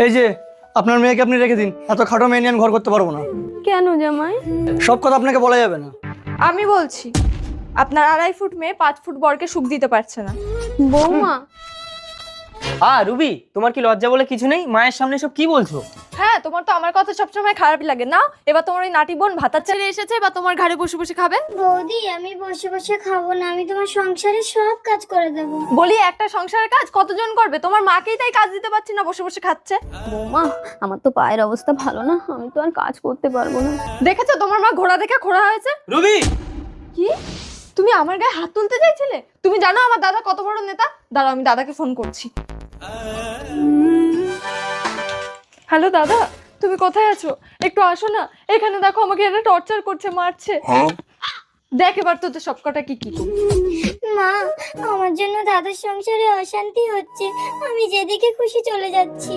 এই যে আপনার মেয়েকে আপনি রেখে দিন, এত খাটো মেয়ে নিয়ে আমি ঘর করতে পারবো না। কেন জামাই? সব কথা আপনাকে বলা যাবে না। আমি বলছি, আপনার 2.5 ফুট মেয়ে 5 ফুট বরকে সুখ দিতে পারছে না। বৌমা, রুবি, তোমার কি লজ্জা বলে কিছু নেই? মায়ের সামনে সব কি বলছো? হ্যাঁ, তোমার তো আমার কথা সবসময় খারাপ লাগে না। এবার তোমার ওই নাটি বোন ভাতার ছেড়ে এসেছে, বা তোমার ঘাড়ে বসে বসে খাবে। বৌদি, আমি বসে বসে খাবো না, আমি তোমার সংসারে সব কাজ করে দেবো। বলি, একটা সংসারের কাজ কতজন করবে? তোমার মাকেই তাই কাজ দিতে পারছি না, বসে বসে খাচ্ছে। বৌমা, আমার তো পায়ের অবস্থা ভালো না, আমি তো আর কাজ করতে পারবো না। দেখেছো তোমার মা ঘোড়া দেখে খোড়া হয়েছে? রুবি, কি? তুমি আমার গায়ে হাত তুলতে চাইছিলে? তুমি জানো আমার দাদা কত বড় নেতা? দাঁড়াও, আমি দাদাকে ফোন করছি। হ্যালো দাদা, তুমি কোথায় আছো? একটু আসো না, এখানে দেখো আমাকে এরা টর্চার করছে, মারছে। দেখ এবার তোদের সবকটা কি কি করবে। মা, আমার জন্য দাদার সংসারে অশান্তি হচ্ছে, আমি যেদিকে খুশি চলে যাচ্ছি।